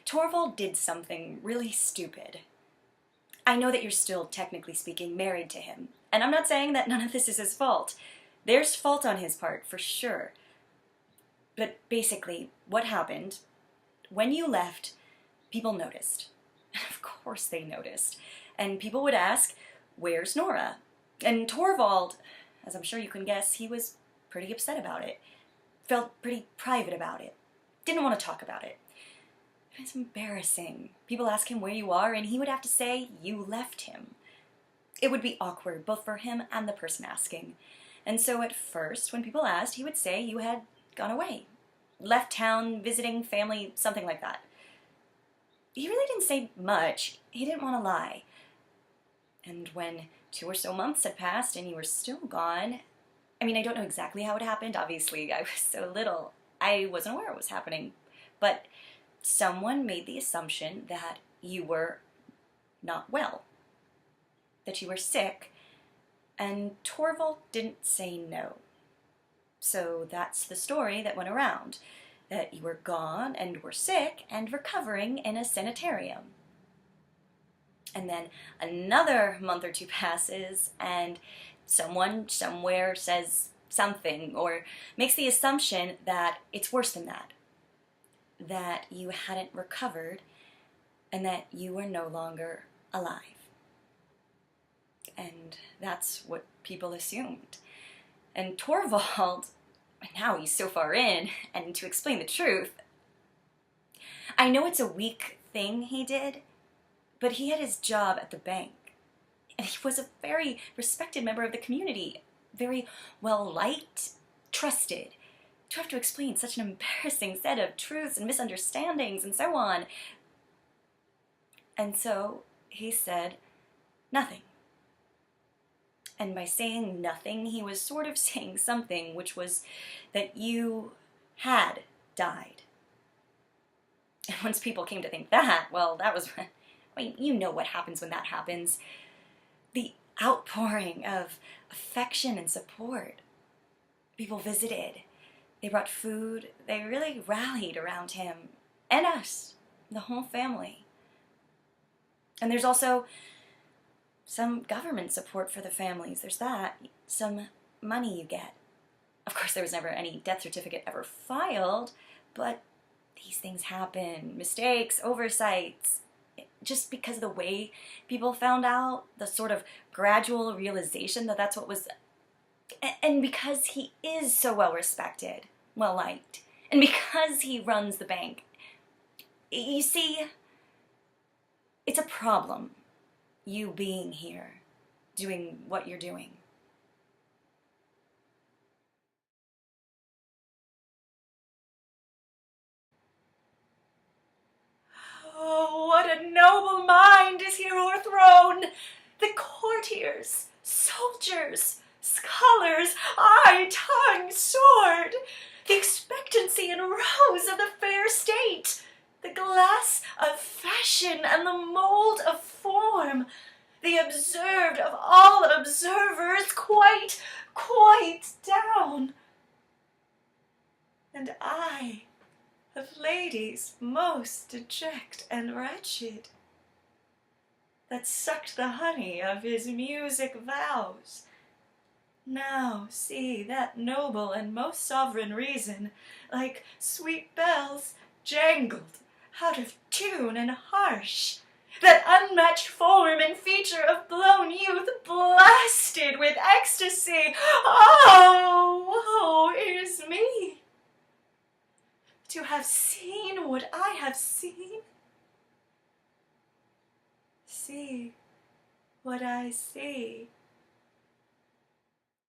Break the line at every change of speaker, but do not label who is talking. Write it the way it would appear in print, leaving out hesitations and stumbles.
Torvald did something really stupid. I know that you're still, technically speaking, married to him, and I'm not saying that none of this is his fault. There's fault on his part, for sure. But basically, what happened, when you left, people noticed. Of course they noticed. And people would ask, where's Nora? And Torvald, as I'm sure you can guess, he was pretty upset about it. Felt pretty private about it. Didn't want to talk about it. It's embarrassing. People ask him where you are, and he would have to say you left him. It would be awkward, both for him and the person asking. And so at first, when people asked, he would say you had gone away. Left town, visiting family, something like that. He really didn't say much. He didn't want to lie. And when 2 or so months had passed and you were still gone, I mean, I don't know exactly how it happened. Obviously, I was so little. I wasn't aware it was happening. But someone made the assumption that you were not well, that you were sick, and Torvald didn't say no. So that's the story that went around, that you were gone and were sick and recovering in a sanitarium. And then another month or two passes and someone somewhere says something or makes the assumption that it's worse than that you hadn't recovered and that you were no longer alive. And that's what people assumed. And Torvald, now he's so far in, and to explain the truth, I know it's a weak thing he did, but he had his job at the bank. And he was a very respected member of the community, very well-liked, trusted. To have to explain such an embarrassing set of truths and misunderstandings and so on. And so he said nothing. And by saying nothing, he was sort of saying something, which was that you had died. And once people came to think that, well, that was, I mean, you know what happens when that happens. The outpouring of affection and support. People visited. They brought food. They really rallied around him and us, the whole family. And there's also some government support for the families. There's that. Some money you get. Of course, there was never any death certificate ever filed, but these things happen. Mistakes, oversights. Just because of the way people found out, the sort of gradual realization that that's what was... And because he is so well respected, well liked, and because he runs the bank, you see, it's a problem, you being here, doing what you're doing. Oh, what a noble mind is here o'erthrown! The courtiers, soldiers, scholars, eye, tongue, sword, the expectancy and rose of the fair state, the glass of fashion and the mold of form, the observed of all observers, quite down. And I, of ladies most deject and wretched, that sucked the honey of his music vows, now see that noble and most sovereign reason, like sweet bells jangled, out of tune and harsh, that unmatched form and feature of blown youth blasted with ecstasy. Oh, woe is me! To have seen what I have seen, see what I see.